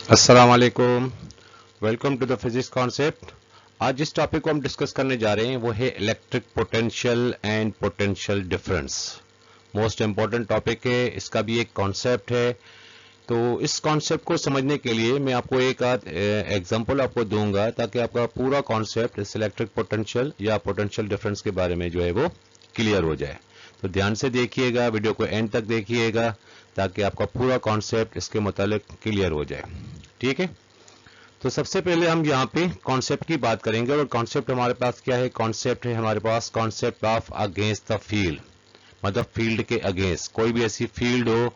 अस्सलाम वालेकुम। Welcome to the physics concept. आज जिस टॉपिक को हम डिस्कस करने जा रहे हैं वो है electric potential and potential difference. Most important topic है, इसका भी एक कॉन्सेप्ट है। तो इस कॉन्सेप्ट को समझने के लिए मैं आपको एक आध एग्जांपल आपको दूंगा ताकि आपका पूरा कॉन्सेप्ट इस इलेक्ट्रिक पोटेंशियल या पोटेंशियल डिफरेंस के बारे में जो है वो क्लियर हो जाए। तो ध्यान से देखिएगा, वीडियो को एंड तक देखिएगा ताकि आपका पूरा कॉन्सेप्ट इसके मुतालिक क्लियर हो जाए। ठीक है, तो सबसे पहले हम यहाँ पे कॉन्सेप्ट की बात करेंगे और कॉन्सेप्ट हमारे पास क्या है। कॉन्सेप्ट है हमारे पास concept of against the field, मतलब फील्ड के अगेंस्ट कोई भी ऐसी फील्ड हो।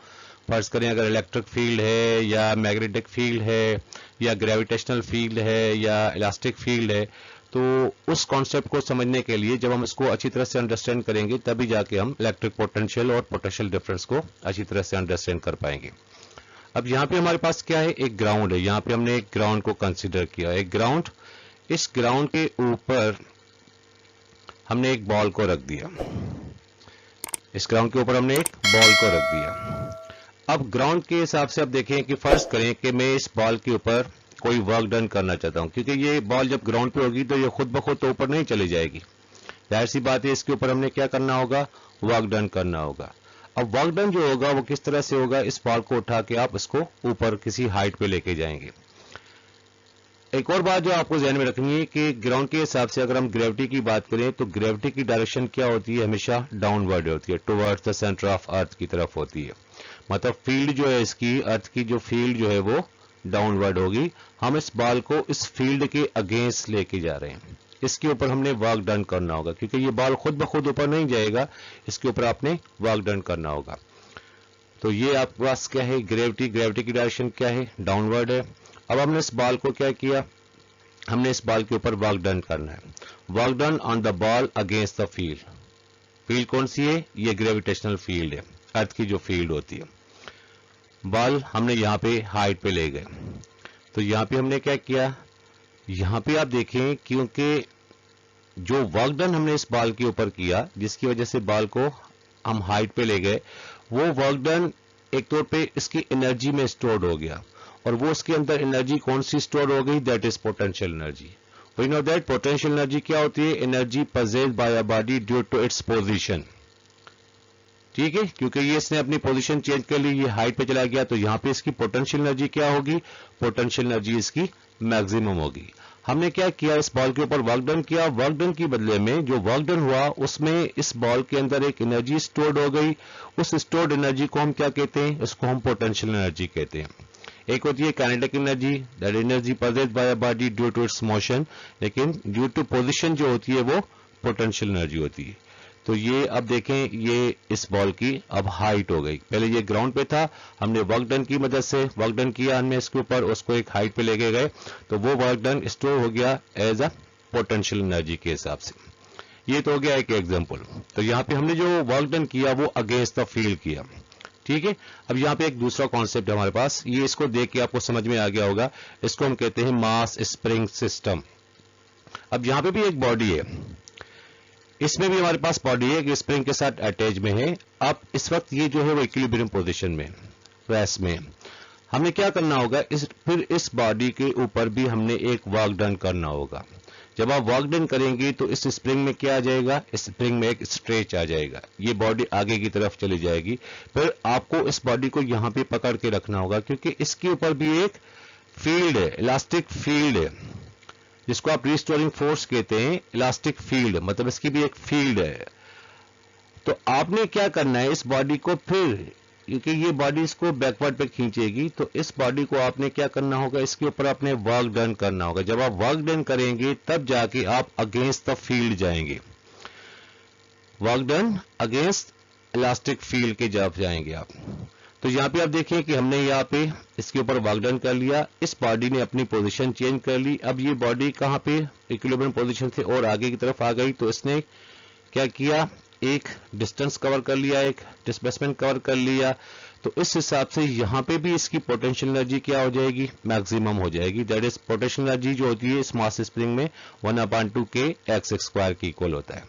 फर्ज करें अगर इलेक्ट्रिक फील्ड है या मैग्नेटिक फील्ड है या ग्रेविटेशनल फील्ड है या इलास्टिक फील्ड है, तो उस कॉन्सेप्ट को समझने के लिए जब हम इसको अच्छी तरह से अंडरस्टैंड करेंगे तभी जाके हम इलेक्ट्रिक पोटेंशियल और पोटेंशियल डिफरेंस को अच्छी तरह से अंडरस्टैंड कर पाएंगे। अब यहाँ पे हमारे पास क्या है, एक ग्राउंड है। यहाँ पे हमने एक ग्राउंड को कंसीडर किया, एक ग्राउंड। इस ग्राउंड के ऊपर हमने एक बॉल को रख दिया। इस ग्राउंड के ऊपर हमने एक बॉल को रख दिया। अब ग्राउंड के हिसाब से अब देखें कि फर्ज करें कि मैं इस बॉल के ऊपर कोई वर्क डन करना चाहता हूं, क्योंकि ये बॉल जब ग्राउंड पे होगी तो ये खुद ब खुद तो ऊपर नहीं चली जाएगी। जाहिर सी बात है, इसके ऊपर हमने क्या करना होगा, वर्क डन करना होगा। अब वर्क डन जो होगा वो किस तरह से होगा, इस बॉल को उठा के आप इसको ऊपर किसी हाइट पे लेके जाएंगे। एक और बात जो आपको ध्यान में रखनी है कि ग्राउंड के हिसाब से अगर हम ग्रेविटी की बात करें तो ग्रेविटी की डायरेक्शन क्या होती है, हमेशा डाउनवर्ड होती है, towards the centre of earth की तरफ होती है। मतलब फील्ड जो है इसकी, अर्थ की जो फील्ड जो है वो डाउनवर्ड होगी। हम इस बॉल को इस फील्ड के अगेंस्ट लेके जा रहे हैं। इसके ऊपर हमने वर्क डन करना होगा, क्योंकि ये बॉल खुद ब खुद ऊपर नहीं जाएगा, इसके ऊपर आपने वर्क डन करना होगा। तो ये आपके पास क्या है, ग्रेविटी। ग्रेविटी की डायरेक्शन क्या है, डाउनवर्ड है। अब हमने इस बॉल को क्या किया, हमने इस बॉल के ऊपर वर्क डन करना है। Work done on the ball against the field. Field कौन सी है, ये ग्रेविटेशनल फील्ड है, अर्थ की जो फील्ड होती है। बॉल हमने यहाँ पे हाइट पे ले गए। तो यहाँ पे हमने क्या किया, यहाँ पे आप देखें क्योंकि जो वर्क डन हमने इस बॉल के ऊपर किया जिसकी वजह से बॉल को हम हाइट पे ले गए, वो वर्क डन एक तौर पे इसकी एनर्जी में स्टोर्ड हो गया। और वो उसके अंदर एनर्जी कौन सी स्टोर हो गई, that is potential energy. We know that potential energy क्या होती है, energy possessed by a body due to its position. ठीक है, क्योंकि ये इसने अपनी पोजीशन चेंज कर ली, ये हाइट पे चला गया, तो यहाँ पे इसकी पोटेंशियल एनर्जी क्या होगी, पोटेंशियल एनर्जी इसकी मैक्सिमम होगी। हमने क्या किया, इस बॉल के ऊपर वर्क डन किया। वर्क डन के बदले में जो वर्क डन हुआ उसमें इस बॉल के अंदर एक एनर्जी स्टोर्ड हो गई। उस स्टोर्ड एनर्जी को हम क्या कहते हैं, उसको हम पोटेंशियल एनर्जी कहते हैं। एक होती है kinetic energy, that energy possessed by a body due to its motion, लेकिन ड्यू टू पोजीशन जो होती है वो पोटेंशियल एनर्जी होती है। तो ये अब देखें, ये इस बॉल की अब हाइट हो गई। पहले ये ग्राउंड पे था, हमने वर्क डन की मदद से वर्क डन किया, हमने इसके ऊपर उसको एक हाइट पे लेके गए, तो वो वर्क डन स्टोर हो गया एज अ पोटेंशियल एनर्जी के हिसाब से। ये तो हो गया एक एग्जांपल। तो यहाँ पे हमने जो वर्क डन किया वो अगेंस्ट द फील्ड किया। ठीक है, अब यहाँ पे एक दूसरा कॉन्सेप्ट है हमारे पास, ये इसको देख के आपको समझ में आ गया होगा। इसको हम कहते हैं मास स्प्रिंग सिस्टम। अब यहाँ पे भी एक बॉडी है, इसमें भी हमारे पास बॉडी है कि स्प्रिंग के साथ अटैच में है। अब इस वक्त ये जो है वो इक्विलिब्रियम पोजीशन में, रेस्ट में। हमने क्या करना होगा, फिर इस बॉडी के ऊपर भी हमने एक वर्क डन करना होगा। जब आप वर्क डन करेंगे तो इस स्प्रिंग में क्या आ जाएगा, इस स्प्रिंग में एक स्ट्रेच आ जाएगा, ये बॉडी आगे की तरफ चली जाएगी। फिर आपको इस बॉडी को यहाँ पे पकड़ के रखना होगा, क्योंकि इसके ऊपर भी एक फील्ड है, इलास्टिक फील्ड है, जिसको आप रिस्टोरिंग फोर्स कहते हैं। इलास्टिक फील्ड मतलब इसकी भी एक फील्ड है। तो आपने क्या करना है, इस बॉडी को फिर, क्योंकि ये बॉडी इसको बैकवर्ड पे खींचेगी, तो इस बॉडी को आपने क्या करना होगा, इसके ऊपर आपने वर्क डन करना होगा। जब आप वर्क डन करेंगे तब जाके आप अगेंस्ट द फील्ड जाएंगे। Work done against elastic field के जब जाएंगे आप। तो यहाँ पे आप देखिए कि हमने यहाँ पे इसके ऊपर वर्क डन कर लिया, इस बॉडी ने अपनी पोजीशन चेंज कर ली। अब ये बॉडी कहाँ पे, इक्विलिब्रियम पोजीशन से और आगे की तरफ आ गई, तो इसने क्या किया, एक डिस्टेंस कवर कर लिया, एक डिस्प्लेसमेंट कवर कर लिया। तो इस हिसाब से यहाँ पे भी इसकी पोटेंशियल एनर्जी क्या हो जाएगी, मैक्सिमम हो जाएगी। दैट इज पोटेंशियल एनर्जी जो होती है इस मास स्प्रिंग में 1/2 के एक्स स्क्वायर की इक्वल होता है।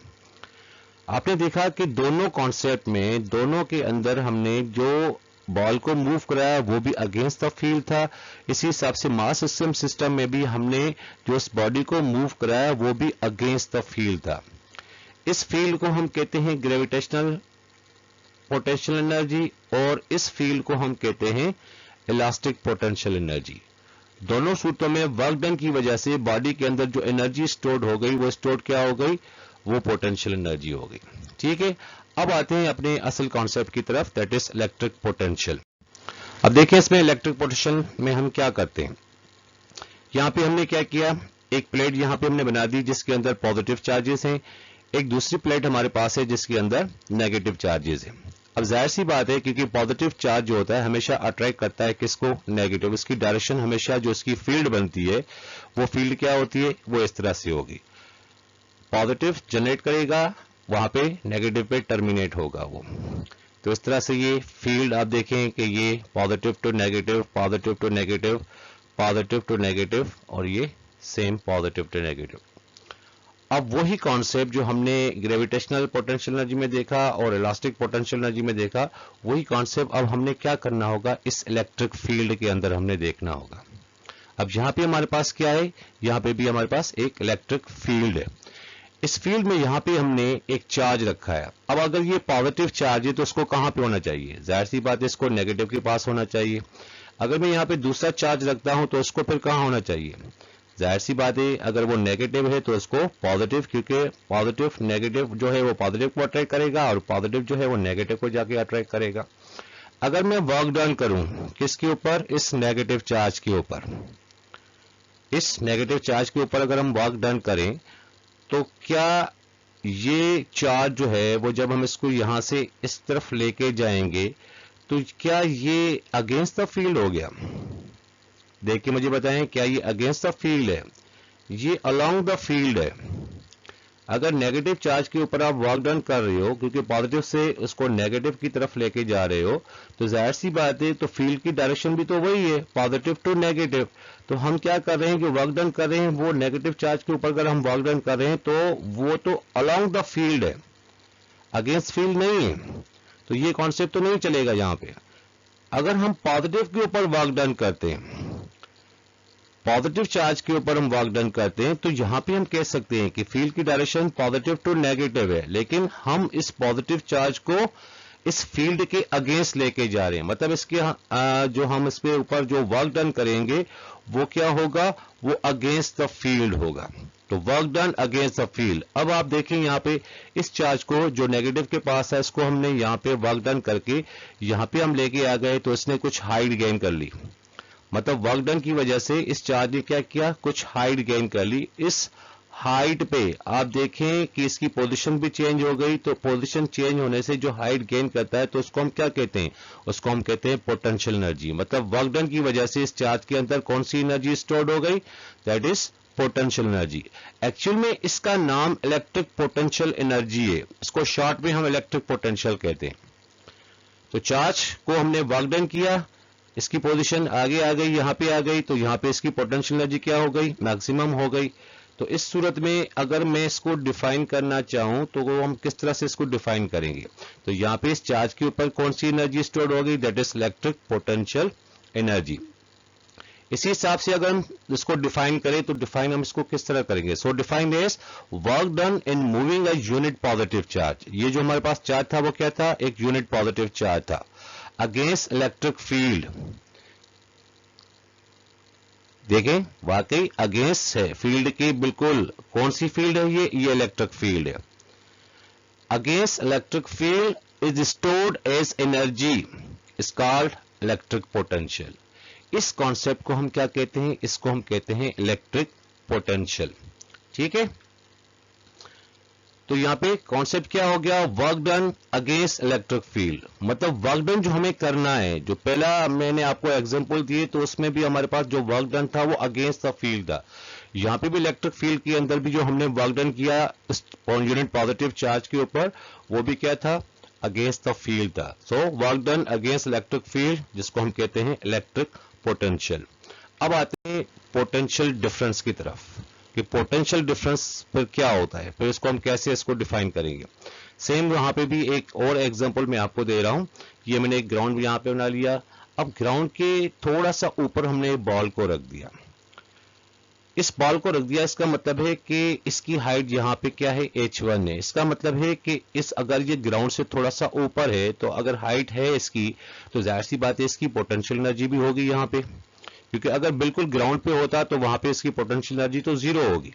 आपने देखा कि दोनों कॉन्सेप्ट में, दोनों के अंदर हमने जो बॉल को मूव कराया वो भी अगेंस्ट द फील्ड था। इसी हिसाब से मास सिस्टम में भी हमने जो इस बॉडी को मूव कराया वो भी अगेंस्ट द फील्ड था। इस फील्ड को हम कहते हैं ग्रेविटेशनल पोटेंशियल एनर्जी और इस फील्ड को हम कहते हैं इलास्टिक पोटेंशियल एनर्जी। दोनों सूत्रों में वर्क डन की वजह से बॉडी के अंदर जो एनर्जी स्टोर्ड हो गई वो स्टोर्ड क्या हो गई, वो पोटेंशियल एनर्जी हो गई। ठीक है, अब आते हैं अपने असल कॉन्सेप्ट की तरफ, दैट इज इलेक्ट्रिक पोटेंशियल। अब देखिए इसमें इलेक्ट्रिक पोटेंशियल में हम क्या करते हैं। यहां पे हमने क्या किया, एक प्लेट यहां पे हमने बना दी जिसके अंदर पॉजिटिव चार्जेस हैं, एक दूसरी प्लेट हमारे पास है जिसके अंदर नेगेटिव चार्जेस हैं। अब जाहिर सी बात है क्योंकि पॉजिटिव चार्ज जो होता है हमेशा अट्रैक्ट करता है किसको, नेगेटिव। इसकी डायरेक्शन हमेशा जो इसकी फील्ड बनती है वो फील्ड क्या होती है, वो इस तरह से होगी। पॉजिटिव जनरेट करेगा, वहां पे नेगेटिव पे टर्मिनेट होगा वो। तो इस तरह से ये फील्ड आप देखें कि ये positive to negative, positive to negative, positive to negative और ये सेम पॉजिटिव टू नेगेटिव। अब वही कॉन्सेप्ट जो हमने ग्रेविटेशनल पोटेंशियल एनर्जी में देखा और इलास्टिक पोटेंशियल एनर्जी में देखा, वही कॉन्सेप्ट अब हमने क्या करना होगा, इस इलेक्ट्रिक फील्ड के अंदर हमने देखना होगा। अब यहां पे हमारे पास क्या है, यहां पे भी हमारे पास एक इलेक्ट्रिक फील्ड है। इस फील्ड में यहां पे हमने एक चार्ज रखा है। अब अगर ये पॉजिटिव चार्ज है तो उसको कहां पे होना चाहिए, जाहिर सी बात है इसको नेगेटिव के पास होना चाहिए। अगर मैं यहां पे दूसरा चार्ज रखता हूं तो उसको फिर कहां होना चाहिए, जाहिर सी बात है अगर वो नेगेटिव है तो उसको पॉजिटिव, क्योंकि पॉजिटिव नेगेटिव जो है वो पॉजिटिव को अट्रैक्ट करेगा और पॉजिटिव जो है वो नेगेटिव को जाके अट्रैक्ट करेगा। अगर मैं वर्क डन करूं किसके ऊपर, इस नेगेटिव चार्ज के ऊपर, इस नेगेटिव चार्ज के ऊपर अगर हम वर्क डन करें तो क्या ये चार्ज जो है वो जब हम इसको यहां से इस तरफ लेके जाएंगे तो क्या ये अगेंस्ट द फील्ड हो गया, देख के मुझे बताएं, क्या ये अगेंस्ट द फील्ड है, ये अलोंग द फील्ड है। अगर नेगेटिव चार्ज के ऊपर आप वर्क डन कर रहे हो क्योंकि पॉजिटिव से उसको नेगेटिव की तरफ लेके जा रहे हो तो जाहिर सी बात है तो फील्ड की डायरेक्शन भी तो वही है, पॉजिटिव टू नेगेटिव। तो हम क्या कर रहे हैं, जो वर्क डन कर रहे हैं वो नेगेटिव चार्ज के ऊपर अगर हम वर्क डन कर रहे हैं तो वो तो अलोंग द फील्ड है, अगेंस्ट फील्ड नहीं है। तो ये कॉन्सेप्ट तो नहीं चलेगा यहां पे। अगर हम पॉजिटिव के ऊपर वर्क डन करते हैं, पॉजिटिव चार्ज के ऊपर हम वर्क डन करते हैं तो यहां पे हम कह सकते हैं कि फील्ड की डायरेक्शन पॉजिटिव टू नेगेटिव है, लेकिन हम इस पॉजिटिव चार्ज को इस फील्ड के अगेंस्ट लेके जा रहे हैं। मतलब इसके जो हम इस पे ऊपर जो वर्क डन करेंगे वो क्या होगा, वो अगेंस्ट द फील्ड होगा। तो work done against the field. अब आप देखें यहाँ पे इस चार्ज को जो नेगेटिव के पास है इसको हमने यहाँ पे वर्क डन करके यहाँ पे हम लेके आ गए तो इसने कुछ हाइट गेन कर ली। मतलब वर्क डन की वजह से इस चार्ज ने क्या किया, कुछ हाइट गेन कर ली। इस हाइट पे आप देखें कि इसकी पोजीशन भी चेंज हो गई। तो पोजीशन चेंज होने से जो हाइट गेन करता है तो उसको हम क्या कहते हैं, उसको हम कहते हैं पोटेंशियल एनर्जी। मतलब वर्क डन की वजह से इस चार्ज के अंदर कौन सी एनर्जी स्टोर्ड हो गई, that is potential energy. Actual में इसका नाम इलेक्ट्रिक पोटेंशियल एनर्जी है, इसको शॉर्ट में हम इलेक्ट्रिक पोटेंशियल कहते हैं। तो चार्ज को हमने वर्क डन किया, इसकी पोजीशन आगे आ गई, यहां पे आ गई, तो यहां पे इसकी पोटेंशियल एनर्जी क्या हो गई, मैक्सिमम हो गई। तो इस सूरत में अगर मैं इसको डिफाइन करना चाहूं तो वो हम किस तरह से इसको डिफाइन करेंगे। तो यहां पे इस चार्ज के ऊपर कौन सी एनर्जी स्टोर होगी, that is electric potential energy. इसी हिसाब से अगर हम इसको डिफाइन करें तो डिफाइन हम इसको किस तरह करेंगे, सो define is work done in moving a unit positive charge. ये जो हमारे पास चार्ज था वो क्या था, एक यूनिट पॉजिटिव चार्ज था, अगेंस्ट इलेक्ट्रिक फील्ड। देखें वाकई अगेंस्ट है फील्ड की, बिल्कुल कौन सी फील्ड है ये इलेक्ट्रिक फील्ड है। Against electric field is stored as energy is called electric potential. इस कॉन्सेप्ट को हम क्या कहते हैं, इसको हम कहते हैं इलेक्ट्रिक पोटेंशियल। ठीक है, तो यहां पे कॉन्सेप्ट क्या हो गया, work done against electric field. मतलब वर्क डन जो हमें करना है, जो पहला मैंने आपको एग्जांपल दिए तो उसमें भी हमारे पास जो वर्क डन था वो अगेंस्ट द फील्ड था। यहां पे भी इलेक्ट्रिक फील्ड के अंदर भी जो हमने वर्क डन किया इस यूनिट पॉजिटिव चार्ज के ऊपर, वो भी क्या था, अगेंस्ट द फील्ड था। So work done against electric field, जिसको हम कहते हैं इलेक्ट्रिक पोटेंशियल। अब आते हैं पोटेंशियल डिफरेंस की तरफ कि पोटेंशियल डिफरेंस फिर क्या होता है, फिर इसको हम कैसे इसको डिफाइन करेंगे। सेम वहां पे भी एक और एग्जांपल मैं आपको दे रहा हूं। ये मैंने एक ग्राउंड यहाँ पे बना लिया। अब ग्राउंड के थोड़ा सा ऊपर हमने बॉल को रख दिया। इस बॉल को रख दिया, इसका मतलब है कि इसकी हाइट यहाँ पे क्या है, h1 है। इसका मतलब है कि इस अगर ये ग्राउंड से थोड़ा सा ऊपर है तो अगर हाइट है इसकी, तो जाहिर सी बात है इसकी पोटेंशियल एनर्जी भी होगी यहाँ पे, क्योंकि अगर बिल्कुल ग्राउंड पे होता तो वहां पे इसकी पोटेंशियल एनर्जी तो जीरो होगी।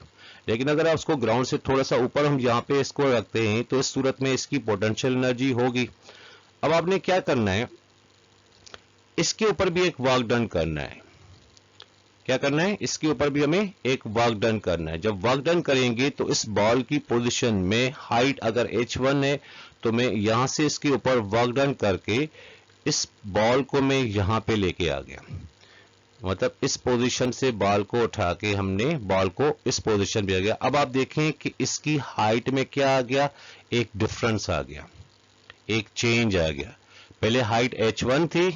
लेकिन अगर आप उसको ग्राउंड से थोड़ा सा ऊपर हम यहाँ पे इसको रखते हैं तो इस सूरत में इसकी पोटेंशियल एनर्जी होगी। अब आपने क्या करना है, इसके ऊपर भी एक वर्क डन करना है। क्या करना है, इसके ऊपर भी हमें एक वर्क डन करना है। जब वर्क डन करेंगे तो इस बॉल की पोजीशन में हाइट अगर h1 है तो मैं यहां से इसके ऊपर वर्क डन करके इस बॉल को मैं यहां पे लेके आ गया। मतलब इस पोजीशन से बॉल को उठा के हमने बॉल को इस पोजीशन पे आ गया। अब आप देखें कि इसकी हाइट में क्या आ गया, एक डिफरेंस आ गया, एक चेंज आ गया। पहले हाइट h1 थी,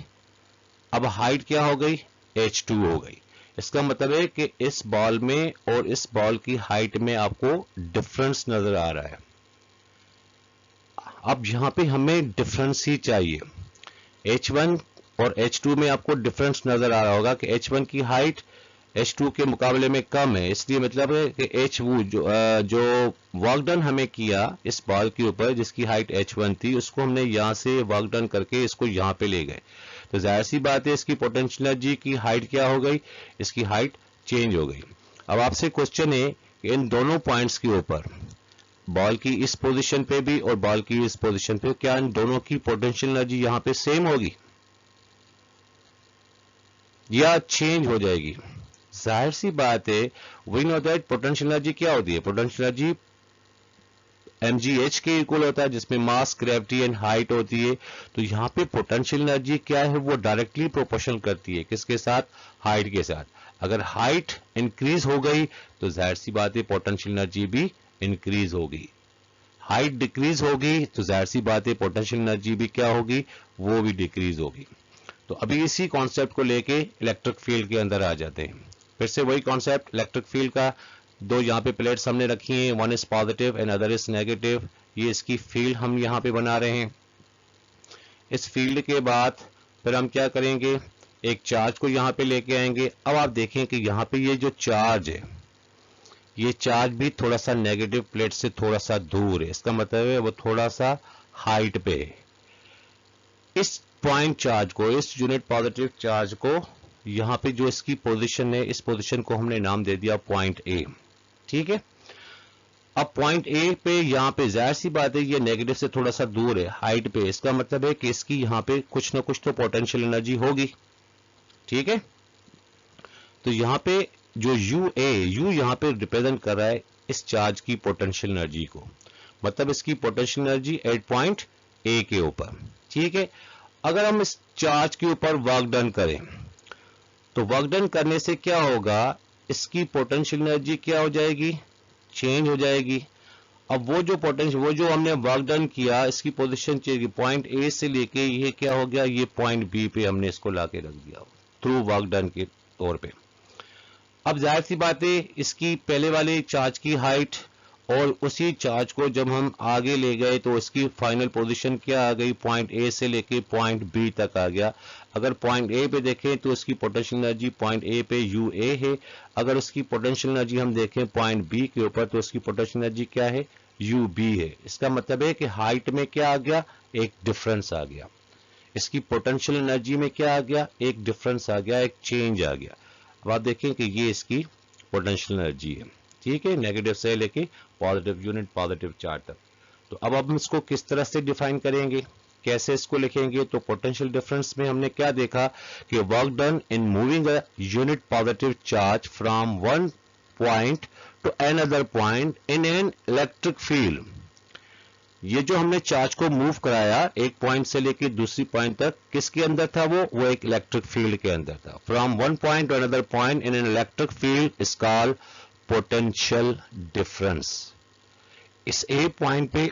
अब हाइट क्या हो गई, h2 हो गई। इसका मतलब है कि इस बॉल में और इस बॉल की हाइट में आपको डिफरेंस नजर आ रहा है। अब यहां पे हमें डिफरेंस ही चाहिए। h1 और h2 में आपको डिफरेंस नजर आ रहा होगा कि h1 की हाइट h2 के मुकाबले में कम है, इसलिए मतलब है कि जो वर्क डन हमें किया इस बॉल के ऊपर जिसकी हाइट h1 थी, उसको हमने यहां से वर्क डन करके इसको यहां पे ले गए, तो जाहिर सी बात है इसकी पोटेंशियल एनर्जी की हाइट क्या हो गई, इसकी हाइट चेंज हो गई। अब आपसे क्वेश्चन है कि इन दोनों पॉइंट्स के ऊपर, बॉल की इस पोजीशन पे भी और बॉल की इस पोजीशन पे, क्या इन दोनों की पोटेंशियल एनर्जी यहां पे सेम होगी या चेंज हो जाएगी? जाहिर सी बात है, we know that potential energy क्या होती है, पोटेंशियल एनर्जी mgh के इक्वल होता है, जिसमें मास, ग्रेविटी एंड हाइट होती है। तो यहाँ पे पोटेंशियल एनर्जी क्या है, वो डायरेक्टली प्रोपोर्शनल करती है किसके साथ, हाइट के साथ। अगर हाइट इंक्रीज हो गई तो जाहिर सी बात है पोटेंशियल एनर्जी भी इंक्रीज होगी। हाइट डिक्रीज होगी तो जाहिर सी बात है पोटेंशियल एनर्जी भी क्या होगी, वो भी डिक्रीज होगी। तो अभी इसी कॉन्सेप्ट को लेके इलेक्ट्रिक फील्ड के अंदर आ जाते हैं। फिर से वही कॉन्सेप्ट इलेक्ट्रिक फील्ड का, दो यहाँ पे प्लेट्स हमने रखी हैं, one is positive and other is negative. ये इसकी फील्ड हम यहाँ पे बना रहे हैं। इस फील्ड के बाद फिर हम क्या करेंगे, एक चार्ज को यहाँ पे लेके आएंगे। अब आप देखें कि यहाँ पे ये जो चार्ज है, ये चार्ज भी थोड़ा सा नेगेटिव प्लेट से थोड़ा सा दूर है, इसका मतलब है वो थोड़ा सा हाइट पे है। इस पॉइंट चार्ज को, इस यूनिट पॉजिटिव चार्ज को, यहाँ पे जो इसकी पोजीशन है, इस पोजीशन को हमने नाम दे दिया पॉइंट ए। ठीक है, अब पॉइंट ए पे यहाँ पे जाहिर सी बात है ये नेगेटिव से थोड़ा सा दूर है हाइट पे, इसका मतलब है कि इसकी यहाँ पे कुछ ना कुछ तो पोटेंशियल एनर्जी होगी। ठीक है, तो यहाँ पे जो यू यहाँ पे रिप्रेजेंट कर रहा है इस चार्ज की पोटेंशियल एनर्जी को, मतलब इसकी potential energy at point A के ऊपर। ठीक है, अगर हम इस चार्ज के ऊपर वर्क डन करें तो वर्क डन करने से क्या होगा, इसकी पोटेंशियल एनर्जी क्या हो जाएगी, चेंज हो जाएगी। अब वो जो हमने वर्क डन किया, इसकी पोजीशन चेंज, पॉइंट ए से लेके ये क्या हो गया, ये पॉइंट बी पे हमने इसको लाके रख दिया थ्रू वर्क डन के तौर पे। अब जाहिर सी बात है इसकी पहले वाले चार्ज की हाइट और उसी चार्ज को जब हम आगे ले गए तो इसकी फाइनल पोजीशन क्या आ गई, पॉइंट ए से लेके पॉइंट बी तक आ गया। अगर पॉइंट ए पे देखें तो इसकी पोटेंशियल एनर्जी पॉइंट ए पे यू ए है। अगर उसकी पोटेंशियल एनर्जी हम देखें पॉइंट बी के ऊपर तो इसकी पोटेंशियल एनर्जी क्या है, यू बी है। इसका मतलब है कि हाइट में क्या आ गया, एक डिफरेंस आ गया। इसकी पोटेंशियल एनर्जी में क्या आ गया, एक डिफरेंस आ गया, एक चेंज आ गया। अब आप देखें कि ये इसकी पोटेंशियल एनर्जी है। ठीक है, नेगेटिव से लेके पॉजिटिव यूनिट पॉजिटिव चार्ज तक। तो अब हम इसको किस तरह से डिफाइन करेंगे, कैसे इसको लिखेंगे, तो पोटेंशियल डिफरेंस में हमने क्या देखा कि work done in moving a unit positive charge from one point two another point in an electric field. ये जो हमने चार्ज को मूव कराया एक पॉइंट से लेके दूसरी पॉइंट तक, किसके अंदर था वो एक इलेक्ट्रिक फील्ड के अंदर था। From one point two another point in an electric field is called potential difference. इस ए पॉइंट पे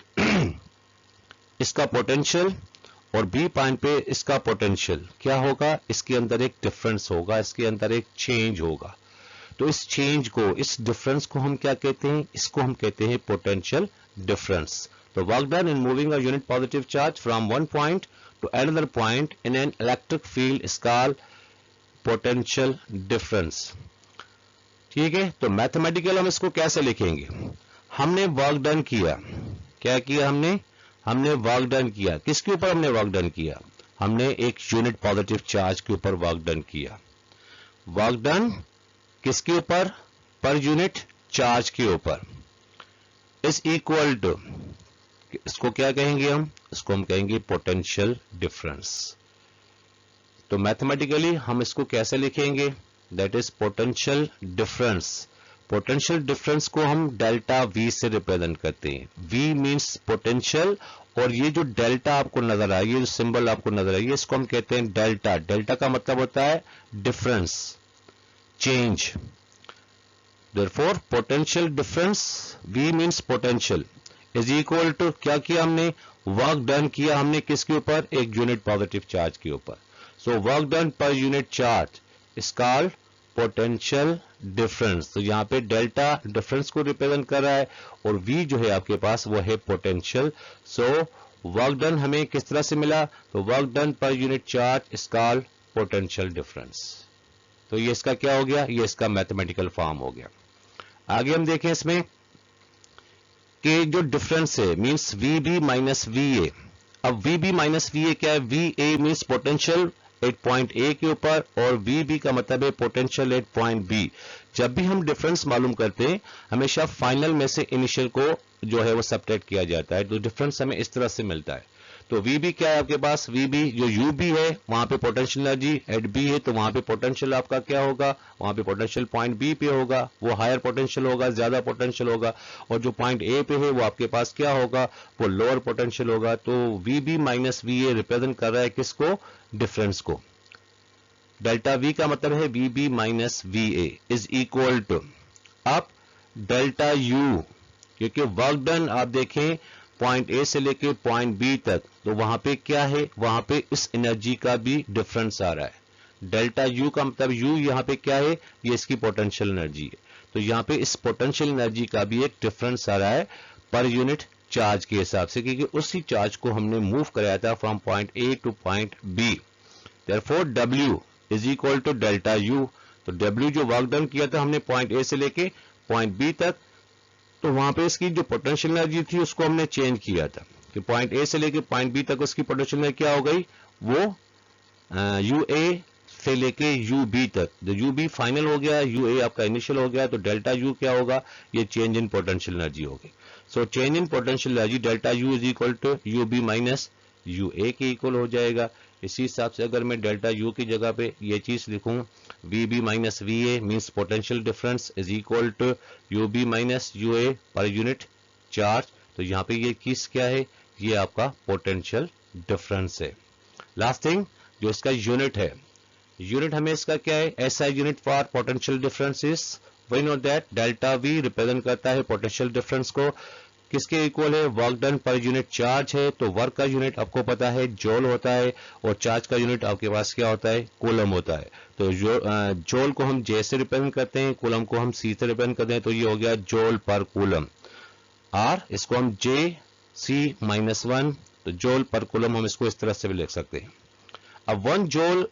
इसका पोटेंशियल और बी पॉइंट पे इसका पोटेंशियल क्या होगा, इसके अंदर एक डिफरेंस होगा, इसके अंदर एक चेंज होगा। तो इस चेंज को, इस डिफरेंस को हम क्या कहते हैं, इसको हम कहते हैं पोटेंशियल डिफरेंस। तो work done in moving a unit positive charge from one point two another point in an electric field is called potential difference. ठीक है, तो मैथमेटिकल हम इसको कैसे लिखेंगे? हमने वर्क डन किया, क्या किया हमने वर्क डन किया। किसके ऊपर हमने वर्क डन किया? हमने एक यूनिट पॉजिटिव चार्ज के ऊपर वर्क डन किया। वर्क डन किसके ऊपर? पर यूनिट चार्ज के ऊपर इज इक्वल टू, इसको क्या कहेंगे हम? इसको हम कहेंगे पोटेंशियल डिफरेंस। तो मैथमेटिकली हम इसको कैसे लिखेंगे? That is potential difference. Potential difference को हम डेल्टा वी से रिप्रेजेंट करते हैं। वी मींस पोटेंशियल, और ये जो डेल्टा आपको नजर आएगी, ये जो सिंबल आपको नजर आएगी, इसको हम कहते हैं डेल्टा। डेल्टा का मतलब होता है difference, change. Therefore potential difference, we means potential, is equal to, क्या किया हमने? वर्क डन किया हमने किसके ऊपर? एक यूनिट पॉजिटिव चार्ज के ऊपर। So work done per unit charge is called potential difference. तो यहां पे डेल्टा डिफरेंस को रिप्रेजेंट कर रहा है और v जो है आपके पास वो है पोटेंशियल। सो वर्क डन हमें किस तरह से मिला? तो work done per unit charge is called potential difference. तो ये इसका क्या हो गया? ये इसका मैथमेटिकल फॉर्म हो गया। आगे हम देखें इसमें कि जो डिफरेंस है मींस VB माइनस VA। अब VB माइनस VA क्या है? VA means potential at point A के ऊपर और VB का मतलब है पोटेंशियल एट पॉइंट बी। जब भी हम डिफरेंस मालूम करते हैं हमेशा फाइनल में से इनिशियल को जो है वो सब्ट्रैक्ट किया जाता है, तो डिफरेंस हमें इस तरह से मिलता है। तो VB क्या है आपके पास? VB जो UB है वहां पे पोटेंशियल एनर्जी एट B है, तो वहां पे पोटेंशियल आपका क्या होगा? वहां पे पोटेंशियल पॉइंट B पे होगा, वो हायर पोटेंशियल होगा, ज्यादा पोटेंशियल होगा। और जो पॉइंट A पे है वो आपके पास क्या होगा? वो लोअर पोटेंशियल होगा। तो VB माइनस VA रिप्रेजेंट कर रहा है किसको? डिफरेंस को। डेल्टा V का मतलब है VB minus VA is equal to अब डेल्टा U, क्योंकि वर्क डन आप देखें पॉइंट ए से लेके पॉइंट बी तक, तो वहां पे क्या है? वहां पे इस एनर्जी का भी डिफरेंस आ रहा है। डेल्टा यू का मतलब यू यहां पे क्या है? ये इसकी पोटेंशियल एनर्जी है। तो यहां पे इस पोटेंशियल एनर्जी का भी एक डिफरेंस आ रहा है पर यूनिट चार्ज के हिसाब से, क्योंकि उसी चार्ज को हमने मूव कराया था from point A to point B. Therefore W is equal to delta U. तो डब्ल्यू जो वर्क डन किया था हमने पॉइंट ए से लेके पॉइंट बी तक, तो वहां पे इसकी जो पोटेंशियल एनर्जी थी उसको हमने चेंज किया था कि पॉइंट ए से लेके पॉइंट बी तक उसकी पोटेंशियल एनर्जी क्या हो गई? वो यूए से लेके यूबी तक। जो यूबी फाइनल हो गया, यूए आपका इनिशियल हो गया, तो डेल्टा यू क्या होगा? ये चेंज इन पोटेंशियल एनर्जी होगी। So change in potential energy delta U is equal to U B minus U A के इक्वल हो जाएगा। इसी हिसाब से अगर मैं डेल्टा यू की जगह पे ये चीज लिखूं, VB minus VA means potential difference is equal to UB minus UA per unit charge. तो यहाँ पे ये चीज क्या है? ये आपका पोटेंशियल डिफरेंस है। लास्ट थिंग जो इसका यूनिट है, यूनिट हमें इसका क्या है? SI unit for potential difference is, we know that delta V represent करता है पोटेंशियल डिफरेंस को। किसके इक्वल है? Work done per unit charge है, तो वर्क का यूनिट आपको पता है जॉल होता है और चार्ज का यूनिट आपके पास क्या होता है? कूलम होता है। तो जॉल को हम J से रिप्रेजेंट करते हैं, कूलम को हम C से रिप्रेजेंट करते हैं, तो ये हो गया जॉल पर कूलम। और इसको हम JC-1, तो जॉल पर कूलम हम इसको इस तरह से भी लिख सकते हैं। अब 1 joule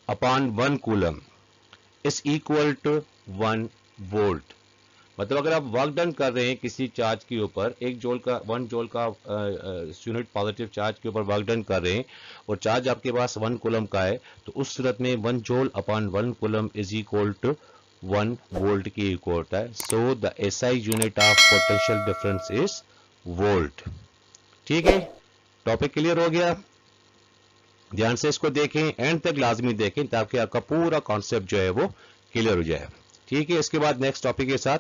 upon 1 coulomb is equal to 1 volt. मतलब अगर आप वर्क डन कर रहे हैं किसी चार्ज के ऊपर, 1 जूल का यूनिट पॉजिटिव चार्ज के ऊपर वर्क डन कर रहे हैं और चार्ज आपके पास 1 कूलम का है, तो उस सूरत में 1 joule upon 1 coulomb is equal to 1 volt की इक्वल होता है। So the SI unit of potential difference is volt. ठीक है, टॉपिक क्लियर हो गया? ध्यान से इसको देखें, एंड तक लाजमी देखें ताकि आपका पूरा कॉन्सेप्ट जो है वो क्लियर हो जाए। ठीक है, इसके बाद नेक्स्ट टॉपिक के साथ